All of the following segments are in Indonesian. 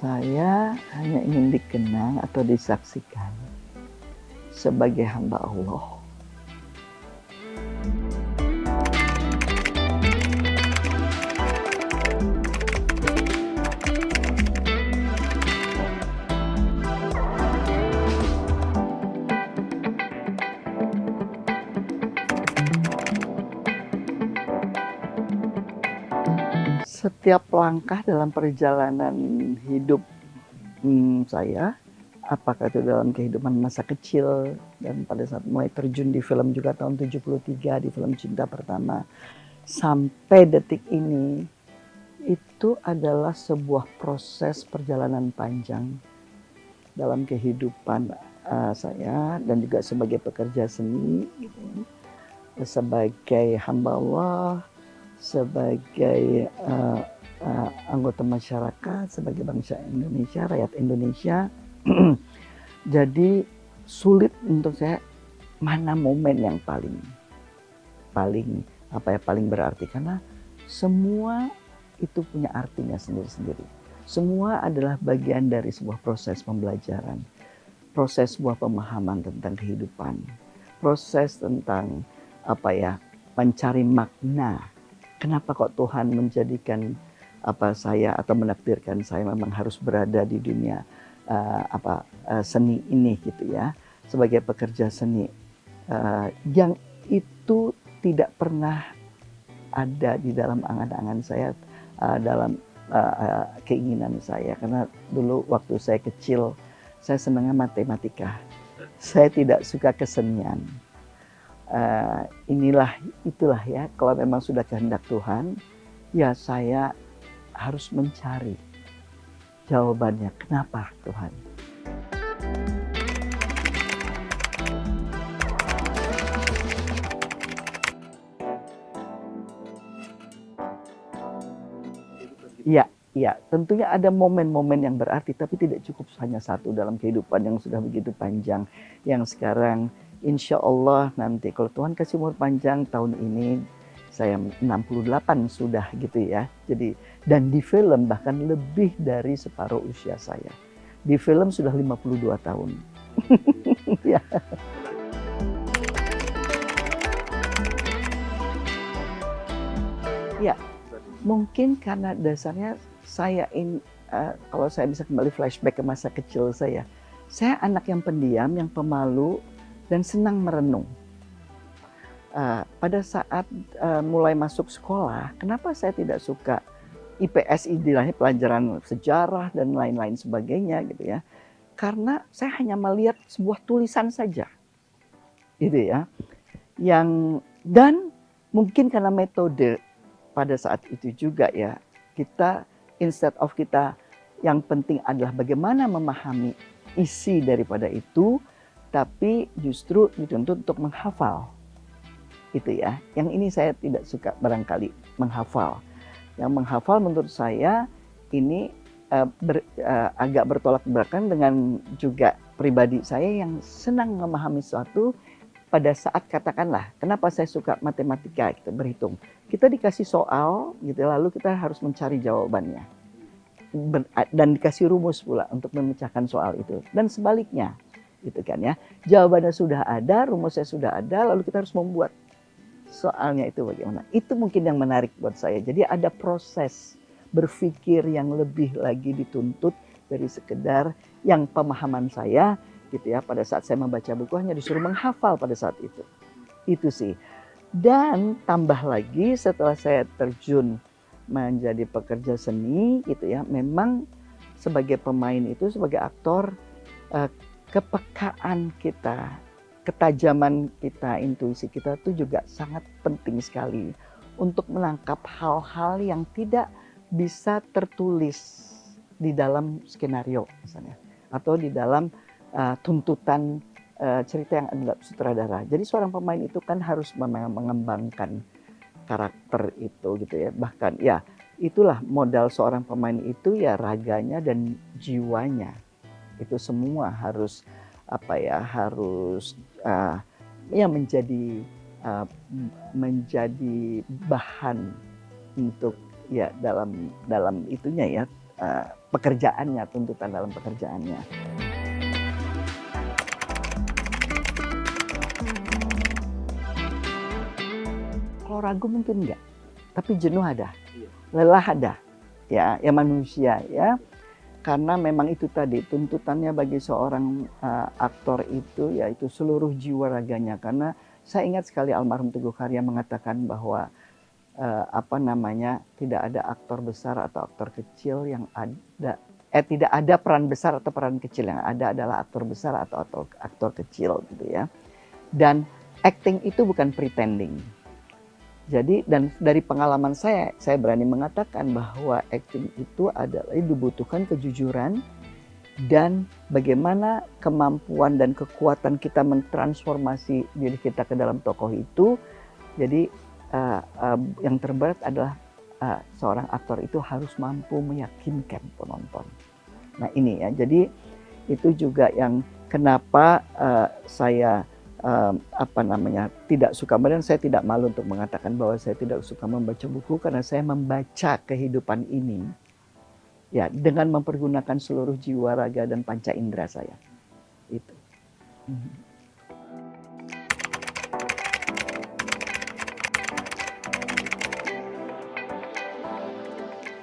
Saya hanya ingin dikenang atau disaksikan sebagai hamba Allah. Setiap langkah dalam perjalanan hidup saya, apakah itu dalam kehidupan masa kecil dan pada saat mulai terjun di film juga tahun 73 di film Cinta Pertama sampai detik ini, itu adalah sebuah proses perjalanan panjang dalam kehidupan saya dan juga sebagai pekerja seni, gitu, sebagai hamba Allah, sebagai anggota masyarakat, sebagai bangsa Indonesia, rakyat Indonesia. Jadi sulit untuk saya mana momen yang paling berarti, karena semua itu punya artinya sendiri-sendiri. Semua adalah bagian dari sebuah proses pembelajaran, proses sebuah pemahaman tentang kehidupan, proses tentang mencari makna. Kenapa kok Tuhan menjadikan saya atau menakdirkan saya memang harus berada di dunia seni ini, gitu ya, sebagai pekerja seni yang itu tidak pernah ada di dalam angan-angan saya, dalam keinginan saya, karena dulu waktu saya kecil saya senangnya matematika, saya tidak suka kesenian. Itulah ya, kalau memang sudah kehendak Tuhan, ya saya harus mencari jawabannya. Kenapa Tuhan? Ya, tentunya ada momen-momen yang berarti, tapi tidak cukup hanya satu dalam kehidupan yang sudah begitu panjang. Yang sekarang insya Allah nanti kalau Tuhan kasih umur panjang, tahun ini saya 68 sudah, gitu ya. Jadi, dan di film bahkan lebih dari separuh usia saya. Di film sudah 52 tahun. Ya. Ya, mungkin karena dasarnya saya kalau saya bisa kembali flashback ke masa kecil saya anak yang pendiam, yang pemalu, dan senang merenung. Pada saat mulai masuk sekolah, kenapa saya tidak suka IPS, istilahnya pelajaran sejarah dan lain-lain sebagainya, gitu ya? Karena saya hanya melihat sebuah tulisan saja, gitu ya. Dan mungkin karena metode pada saat itu juga ya, kita instead of kita yang penting adalah bagaimana memahami isi daripada itu, tapi justru dituntut untuk menghafal. Itu ya, yang ini saya tidak suka barangkali menghafal. Yang menghafal menurut saya ini agak bertolak belakang dengan juga pribadi saya yang senang memahami sesuatu. Pada saat katakanlah, kenapa saya suka matematika, kita berhitung. Kita dikasih soal, gitu, lalu kita harus mencari jawabannya. Dan dikasih rumus pula untuk memecahkan soal itu. Dan sebaliknya, gitu kan ya. Jawabannya sudah ada, rumusnya sudah ada, lalu kita harus membuat soalnya itu bagaimana. Itu mungkin yang menarik buat saya. Jadi ada proses berpikir yang lebih lagi dituntut dari sekedar yang pemahaman saya, gitu ya. Pada saat saya membaca buku hanya disuruh menghafal pada saat itu. Itu sih. Dan tambah lagi setelah saya terjun menjadi pekerja seni, gitu ya, memang sebagai pemain itu, sebagai aktor, kepekaan kita, ketajaman kita, intuisi kita itu juga sangat penting sekali untuk menangkap hal-hal yang tidak bisa tertulis di dalam skenario misalnya, atau di dalam tuntutan cerita yang ada sutradara. Jadi seorang pemain itu kan harus mengembangkan karakter itu, gitu ya. Bahkan ya itulah modal seorang pemain itu, ya raganya dan jiwanya. Itu semua harus menjadi bahan untuk ya dalam itunya ya, pekerjaannya, tuntutan dalam pekerjaannya. Kalau ragu mungkin enggak, tapi jenuh ada, lelah ada, ya manusia ya. Karena memang itu tadi tuntutannya bagi seorang aktor itu yaitu seluruh jiwa raganya. Karena saya ingat sekali almarhum Teguh Karya mengatakan bahwa tidak ada aktor besar atau aktor kecil yang ada, tidak ada peran besar atau peran kecil, yang ada adalah aktor besar atau aktor kecil gitu ya. Dan acting itu bukan pretending. Jadi dan dari pengalaman saya berani mengatakan bahwa acting itu adalah dibutuhkan kejujuran dan bagaimana kemampuan dan kekuatan kita mentransformasi diri kita ke dalam tokoh itu. Jadi yang terberat adalah seorang aktor itu harus mampu meyakinkan penonton. Nah ini ya, jadi itu juga yang kenapa saya tidak suka, dan saya tidak malu untuk mengatakan bahwa saya tidak suka membaca buku karena saya membaca kehidupan ini ya dengan mempergunakan seluruh jiwa, raga dan panca indera saya. Itu.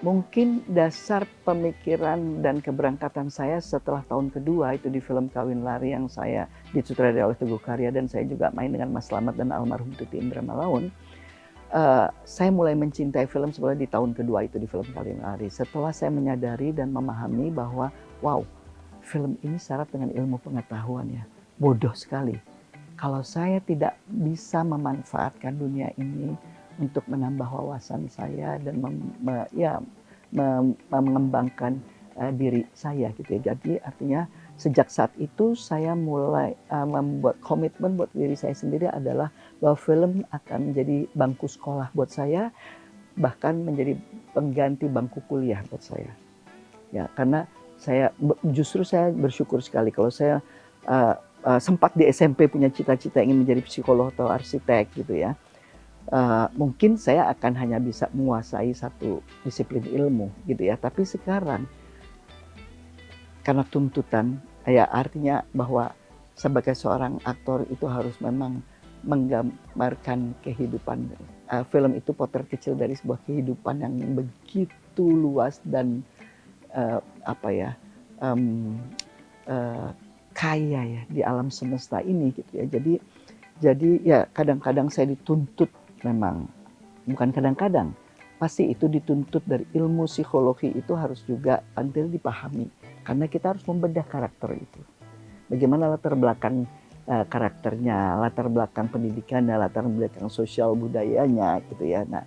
Mungkin dasar pemikiran dan keberangkatan saya setelah tahun kedua itu di film Kawin Lari yang saya disutradarai oleh Teguh Karya dan saya juga main dengan Mas Slamet dan almarhum Tuti Indra Malaun. Saya mulai mencintai film sebenarnya di tahun kedua itu di film Kawin Lari. Setelah saya menyadari dan memahami bahwa wow, film ini syarat dengan ilmu pengetahuan ya. Bodoh sekali kalau saya tidak bisa memanfaatkan dunia ini untuk menambah wawasan saya dan mengembangkan diri saya gitu ya. Jadi artinya sejak saat itu saya mulai membuat komitmen buat diri saya sendiri adalah bahwa film akan menjadi bangku sekolah buat saya, bahkan menjadi pengganti bangku kuliah buat saya. Ya, karena saya bersyukur sekali kalau saya sempat di SMP punya cita-cita ingin menjadi psikolog atau arsitek gitu ya. Mungkin saya akan hanya bisa menguasai satu disiplin ilmu gitu ya. Tapi sekarang karena tuntutan, ya artinya bahwa sebagai seorang aktor itu harus memang menggambarkan kehidupan. Film itu potret kecil dari sebuah kehidupan yang begitu luas dan kaya ya di alam semesta ini gitu ya. Jadi ya kadang-kadang saya dituntut. Memang bukan kadang-kadang, pasti itu dituntut dari ilmu psikologi itu harus juga pandai dipahami karena kita harus membedah karakter itu. Bagaimana latar belakang karakternya, latar belakang pendidikannya, latar belakang sosial budayanya gitu ya. Nah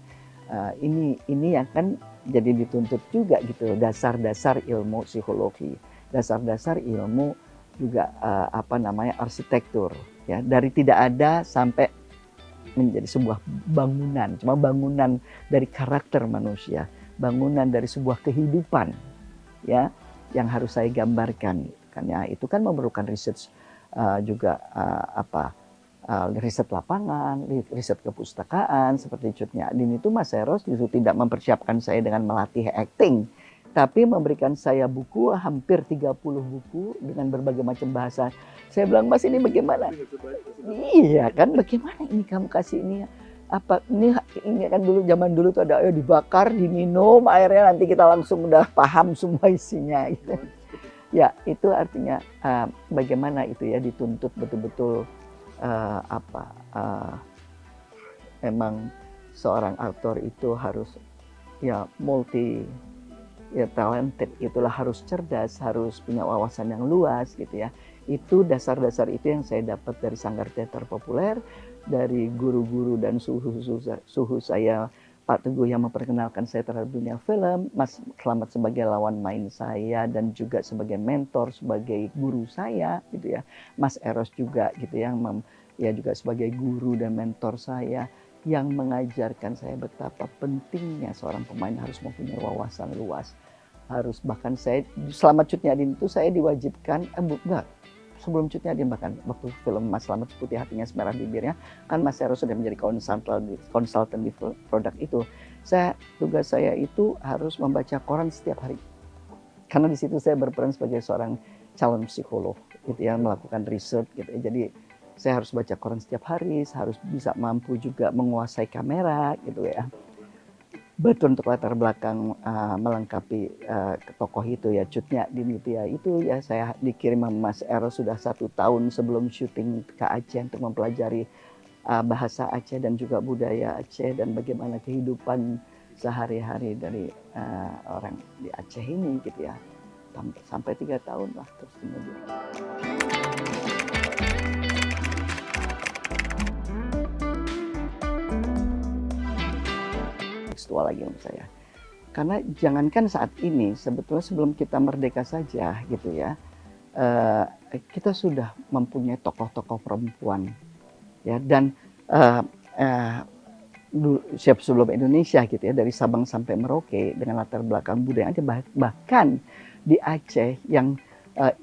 ini yang kan jadi dituntut juga gitu, dasar-dasar ilmu psikologi, dasar-dasar ilmu juga arsitektur ya, dari tidak ada sampai menjadi sebuah bangunan, cuma bangunan dari karakter manusia, bangunan dari sebuah kehidupan ya yang harus saya gambarkan. Karena itu kan memerlukan riset riset lapangan, riset kepustakaan seperti Cut Nyak Dien itu Mas Eros justru tidak mempersiapkan saya dengan melatih acting, tapi memberikan saya buku, hampir 30 buku dengan berbagai macam bahasa. Saya bilang, Mas ini bagaimana? Iya kan, bagaimana ini kamu kasih ini ini kan dulu zaman dulu tuh ada ayo dibakar, diminum, airnya nanti kita langsung udah paham semua isinya gitu. Ya, itu artinya bagaimana itu ya dituntut betul-betul memang seorang aktor itu harus ya multi ya talented, itulah harus cerdas, harus punya wawasan yang luas gitu ya. Itu dasar-dasar itu yang saya dapat dari Sanggar Teater Populer, dari guru-guru dan suhu saya Pak Teguh yang memperkenalkan saya terhadap dunia film, Mas Slamet sebagai lawan main saya dan juga sebagai mentor, sebagai guru saya gitu ya. Mas Eros juga gitu yang juga sebagai guru dan mentor saya yang mengajarkan saya betapa pentingnya seorang pemain harus mempunyai wawasan luas. Harus bahkan saya selama Cut Nyak Dien itu saya diwajibkan sebelum Cut Nyak Dien bahkan waktu film Mas Slamet Seputih Hatinya Semerah Bibirnya kan Mas Eros sudah menjadi konsultan di produk itu. Tugas saya itu harus membaca koran setiap hari. karena di situ saya berperan sebagai seorang calon psikolog gitu ya, melakukan riset gitu ya. Jadi saya harus baca koran setiap hari, saya harus bisa mampu juga menguasai kamera gitu ya. Betul, untuk latar belakang melengkapi tokoh itu ya, Cut Nyak Dinitya itu ya, saya dikirim sama Mas Eros sudah 1 tahun sebelum syuting ke Aceh untuk mempelajari bahasa Aceh dan juga budaya Aceh dan bagaimana kehidupan sehari-hari dari orang di Aceh ini gitu ya, sampai 3 tahun lah terus kemudian. Tekstual lagi menurut saya. Karena jangankan saat ini, sebetulnya sebelum kita merdeka saja gitu ya, kita sudah mempunyai tokoh-tokoh perempuan ya, dan siap sebelum Indonesia gitu ya, dari Sabang sampai Merauke dengan latar belakang budaya Aceh, bahkan di Aceh yang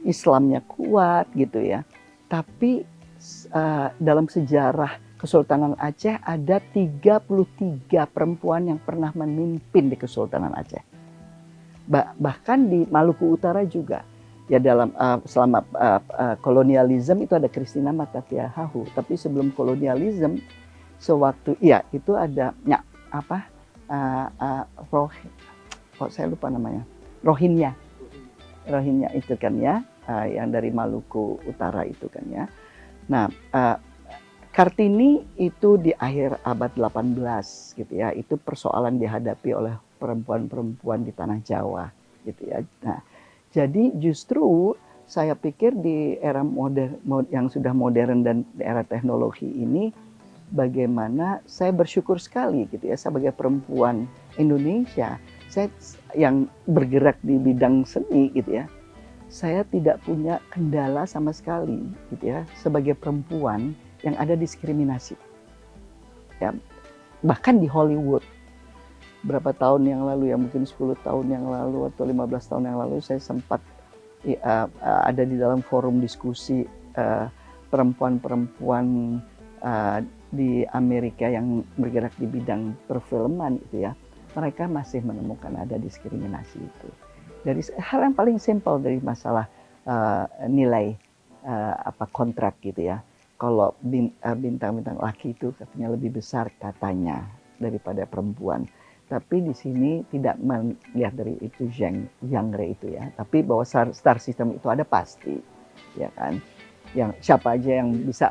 Islamnya kuat gitu ya, tapi dalam sejarah Kesultanan Aceh ada 33 perempuan yang pernah memimpin di Kesultanan Aceh. Bahkan di Maluku Utara juga. Ya, dalam selama kolonialisme itu ada Christina Matahari, tapi sebelum kolonialisme sewaktu itu ada saya lupa namanya. Rohingya itu kan ya, yang dari Maluku Utara itu kan ya. Nah, Kartini itu di akhir abad 18 gitu ya, itu persoalan dihadapi oleh perempuan-perempuan di tanah Jawa gitu ya. Nah, jadi justru saya pikir di era modern yang sudah modern dan di era teknologi ini, bagaimana saya bersyukur sekali gitu ya, sebagai perempuan Indonesia, saya yang bergerak di bidang seni gitu ya, saya tidak punya kendala sama sekali gitu ya, sebagai perempuan yang ada diskriminasi. Ya, bahkan di Hollywood berapa tahun yang lalu ya, mungkin 10 tahun yang lalu atau 15 tahun yang lalu, saya sempat ada di dalam forum diskusi perempuan-perempuan di Amerika yang bergerak di bidang perfilman itu ya, mereka masih menemukan ada diskriminasi itu. Dari hal yang paling simpel, dari masalah nilai kontrak gitu ya. Kalau bintang-bintang laki itu katanya lebih besar katanya daripada perempuan. Tapi di sini tidak melihat dari itu genre itu ya. Tapi bahwa star system itu ada pasti, ya kan. Yang siapa aja yang bisa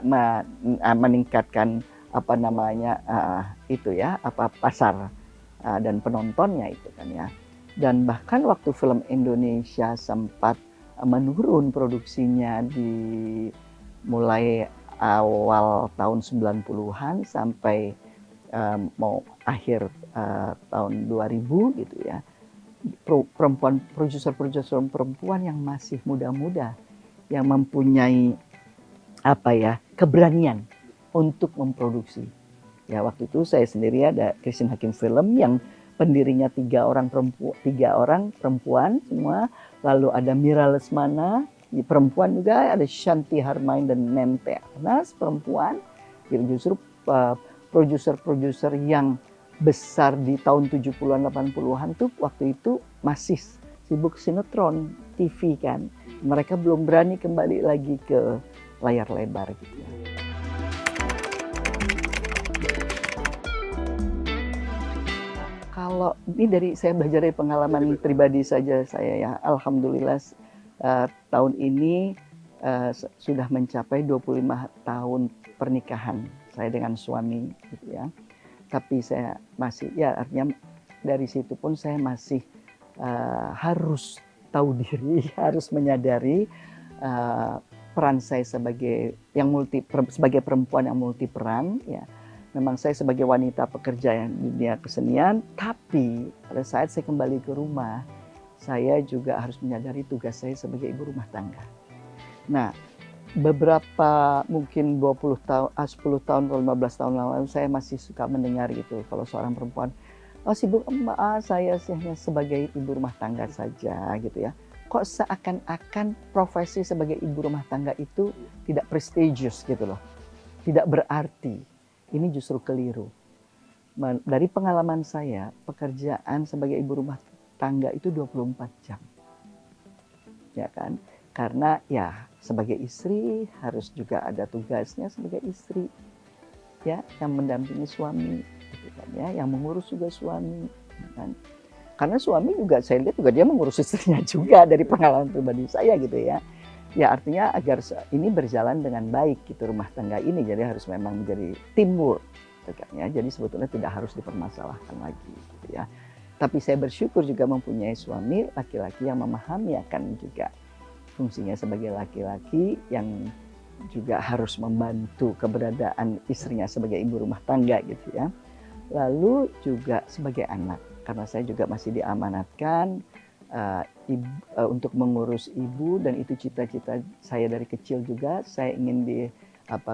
meningkatkan itu ya, pasar dan penontonnya itu kan ya. Dan bahkan waktu film Indonesia sempat menurun produksinya di mulai awal tahun 90-an sampai mau akhir tahun 2000 gitu ya, produser perempuan yang masih muda-muda yang mempunyai keberanian untuk memproduksi. Ya, waktu itu saya sendiri ada Christine Hakim Film yang pendirinya 3 orang perempuan semua, lalu ada Mira Lesmana perempuan juga, ada Shanti Harmain dan Nente Anas perempuan. Jadi justru produser-produser yang besar di tahun 70-an 80-an tuh waktu itu masih sibuk sinetron TV kan. Mereka belum berani kembali lagi ke layar lebar gitu ya. Kalau ini saya belajar dari pengalaman pribadi saja saya ya. Alhamdulillah tahun ini sudah mencapai 25 tahun pernikahan saya dengan suami gitu ya. Tapi saya masih artinya dari situ pun saya masih harus tahu diri, harus menyadari peran saya sebagai perempuan yang multi peran ya. Memang saya sebagai wanita pekerja yang di dunia kesenian, tapi pada saat saya kembali ke rumah, saya juga harus menyadari tugas saya sebagai ibu rumah tangga. Nah, beberapa mungkin 10 tahun atau 15 tahun lalu saya masih suka mendengar gitu, kalau seorang perempuan, sibuk saya hanya sebagai ibu rumah tangga saja gitu ya. Kok seakan-akan profesi sebagai ibu rumah tangga itu tidak prestigious gitu loh, tidak berarti. Ini justru keliru. Dari pengalaman saya, pekerjaan sebagai ibu rumah tangga itu 24 jam. ya kan? Karena ya sebagai istri harus juga ada tugasnya sebagai istri, ya, yang mendampingi suami, gitu kan ya, yang mengurus juga suami, kan. Karena suami juga saya lihat juga dia mengurus istrinya juga dari pengalaman pribadi saya gitu ya. Ya artinya agar ini berjalan dengan baik gitu rumah tangga ini, jadi harus memang menjadi teamwork, gitu kan ya. Jadi sebetulnya tidak harus dipermasalahkan lagi, gitu ya. Tapi saya bersyukur juga mempunyai suami laki-laki yang memahami akan juga fungsinya sebagai laki-laki yang juga harus membantu keberadaan istrinya sebagai ibu rumah tangga gitu ya. Lalu juga sebagai anak, karena saya juga masih diamanatkan untuk mengurus ibu, dan itu cita-cita saya dari kecil juga. Saya ingin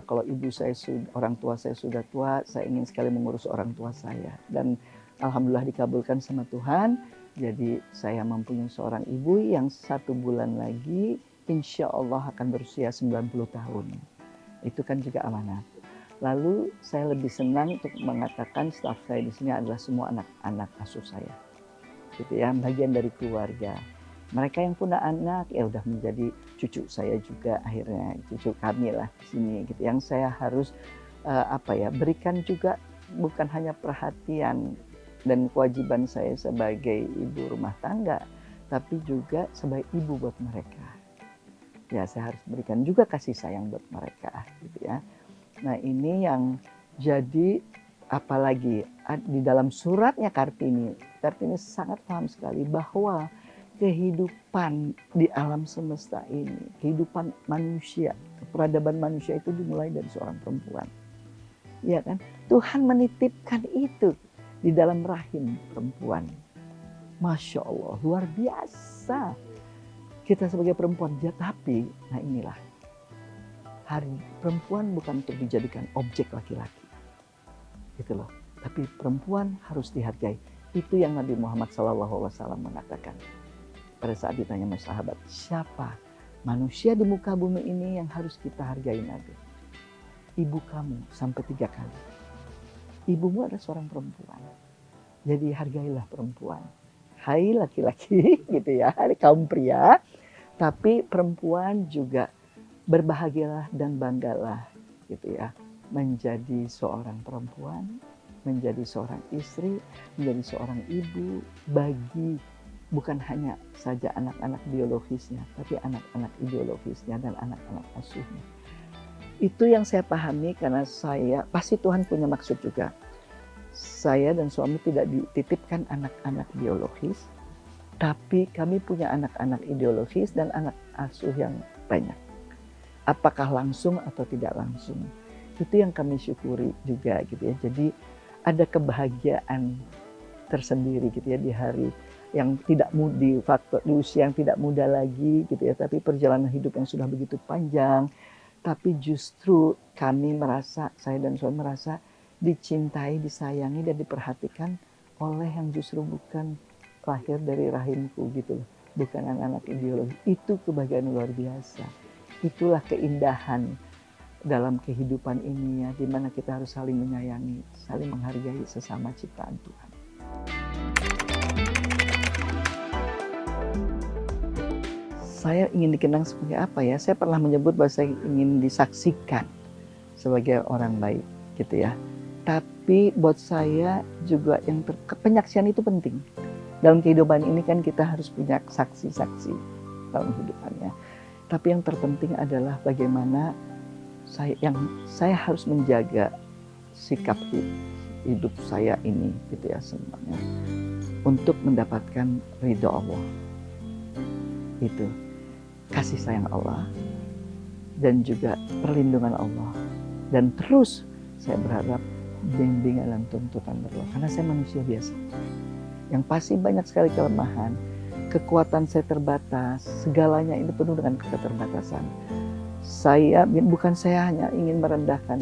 kalau ibu saya orang tua saya sudah tua, saya ingin sekali mengurus orang tua saya, dan alhamdulillah dikabulkan sama Tuhan. Jadi saya mempunyai seorang ibu yang 1 bulan lagi insya Allah akan berusia 90 tahun. Itu kan juga amanat. Lalu saya lebih senang untuk mengatakan staf saya di sini adalah semua anak-anak asuh saya, gitu ya, bagian dari keluarga. Mereka yang punya anak ya udah menjadi cucu saya juga, akhirnya cucu kami lah di sini, gitu. Yang saya harus berikan juga bukan hanya perhatian dan kewajiban saya sebagai ibu rumah tangga, tapi juga sebagai ibu buat mereka. Ya saya harus berikan juga kasih sayang buat mereka, gitu ya. Nah ini yang jadi, apalagi di dalam suratnya Kartini sangat paham sekali bahwa kehidupan di alam semesta ini, kehidupan manusia, peradaban manusia itu dimulai dari seorang perempuan. Ya kan? Tuhan menitipkan itu di dalam rahim perempuan. Masya Allah, luar biasa. Kita sebagai perempuan, tapi nah inilah, hari perempuan bukan untuk dijadikan objek laki-laki, gitu loh. Tapi perempuan harus dihargai. Itu yang Nabi Muhammad SAW mengatakan pada saat ditanya sama sahabat, siapa manusia di muka bumi ini yang harus kita hargai, Nabi? Ibu kamu sampai 3 kali. Ibumu adalah seorang perempuan. Jadi hargailah perempuan. Hai laki-laki, gitu ya, hai kaum pria. Tapi perempuan juga berbahagialah dan banggalah, gitu ya, menjadi seorang perempuan, menjadi seorang istri, menjadi seorang ibu bagi bukan hanya saja anak-anak biologisnya, tapi anak-anak ideologisnya dan anak-anak asuhnya. Itu yang saya pahami, karena saya pasti Tuhan punya maksud juga. Saya dan suami tidak dititipkan anak-anak biologis, tapi kami punya anak-anak ideologis dan anak asuh yang banyak. Apakah langsung atau tidak langsung, itu yang kami syukuri juga, gitu ya. Jadi ada kebahagiaan tersendiri, gitu ya, di hari yang tidak muda, di usia yang tidak muda lagi, gitu ya, tapi perjalanan hidup yang sudah begitu panjang. Tapi justru kami merasa, saya dan suami merasa dicintai, disayangi dan diperhatikan oleh yang justru bukan lahir dari rahimku, gitu loh, bukan anak-anak ideologi. Itu kebahagiaan luar biasa. Itulah keindahan dalam kehidupan ini, ya, di mana kita harus saling menyayangi, saling menghargai sesama ciptaan Tuhan. Saya ingin dikenang sebagai apa ya? Saya pernah menyebut bahwa saya ingin disaksikan sebagai orang baik, gitu ya. Tapi buat saya juga yang penyaksian itu penting. Dalam kehidupan ini kan kita harus punya saksi-saksi dalam kehidupannya. Tapi yang terpenting adalah bagaimana saya harus menjaga sikap hidup saya ini, gitu ya, semuanya untuk mendapatkan ridha Allah. Itu kasih sayang Allah dan juga perlindungan Allah, dan terus saya berharap bimbingan dan tuntunan Allah, karena saya manusia biasa yang pasti banyak sekali kelemahan. Kekuatan saya terbatas, segalanya ini penuh dengan keterbatasan. Saya hanya ingin merendahkan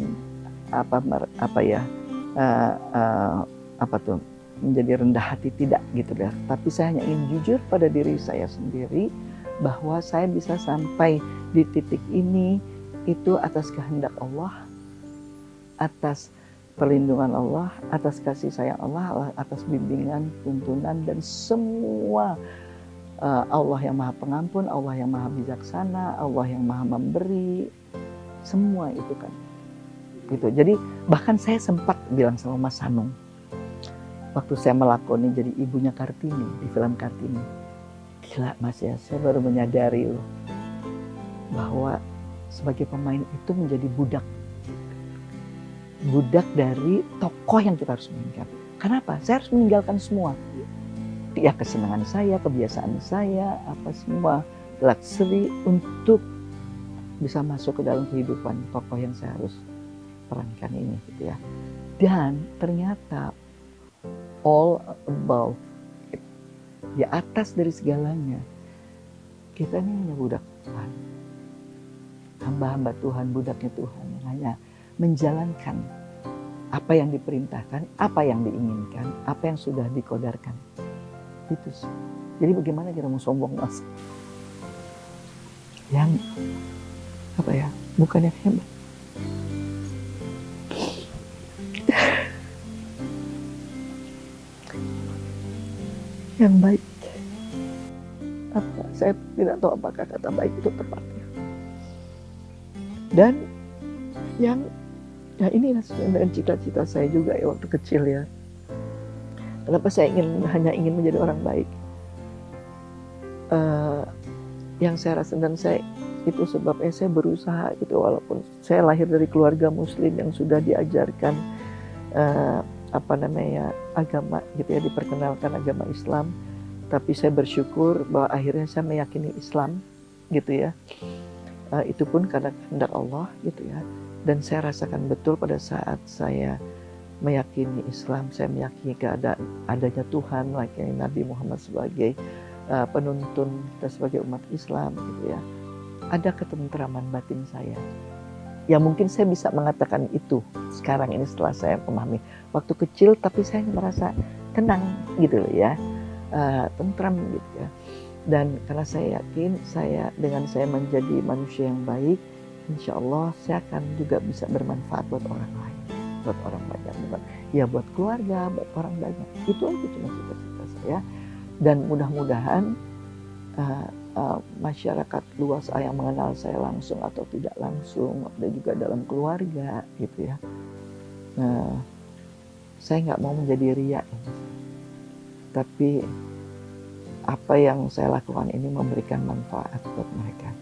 menjadi rendah hati, tidak, gitu ya. Tapi saya hanya ingin jujur pada diri saya sendiri bahwa saya bisa sampai di titik ini itu atas kehendak Allah, atas perlindungan Allah, atas kasih sayang Allah, atas bimbingan, tuntunan dan semua Allah yang maha pengampun, Allah yang maha bijaksana, Allah yang maha memberi, semua itu kan. Gitu. Jadi bahkan saya sempat bilang sama Mas Hanung, waktu saya melakoni jadi ibunya Kartini di film Kartini, gila Mas ya, saya baru menyadari loh bahwa sebagai pemain itu menjadi budak dari tokoh yang kita harus mainkan. Kenapa? Saya harus meninggalkan semua. Ya kesenangan saya, kebiasaan saya, apa semua luxury untuk bisa masuk ke dalam kehidupan tokoh yang saya harus perankan ini gitu ya. Dan ternyata all above, di atas dari segalanya, kita ini hanya budak Tuhan. Hamba-hamba Tuhan, budaknya Tuhan yang hanya menjalankan apa yang diperintahkan, apa yang diinginkan, apa yang sudah dikodarkan. Itu sih. Jadi bagaimana kita mau sombong Mas? Yang apa ya? Bukan yang hebat. Yang baik. Apa? Saya tidak tahu apakah kata baik itu tepatnya. Dan yang ya ini dengan cita-cita saya juga ya waktu kecil ya. Kenapa saya hanya ingin menjadi orang baik? Yang saya rasa dan saya itu sebabnya saya berusaha gitu, walaupun saya lahir dari keluarga Muslim yang sudah diajarkan agama gitu ya, diperkenalkan agama Islam, tapi saya bersyukur bahwa akhirnya saya meyakini Islam gitu ya. Itu pun karena kehendak Allah gitu ya. Dan saya rasakan betul pada saat saya meyakini Islam, saya meyakini adanya Tuhan, meyakini Nabi Muhammad sebagai penuntun kita sebagai umat Islam gitu ya. Ada ketentraman batin saya. Ya mungkin saya bisa mengatakan itu sekarang ini setelah saya memahami. Waktu kecil tapi saya merasa tenang gitu loh ya. Tentram gitu ya. Dan karena saya yakin dengan saya menjadi manusia yang baik, insya Allah saya akan juga bisa bermanfaat buat orang lain, buat orang banyak, ya buat keluarga, buat orang banyak. Itu aja cuma cita-cita saya. Dan mudah-mudahan masyarakat luas yang mengenal saya langsung atau tidak langsung, dan juga dalam keluarga gitu ya. Saya nggak mau menjadi riak, tapi apa yang saya lakukan ini memberikan manfaat buat mereka.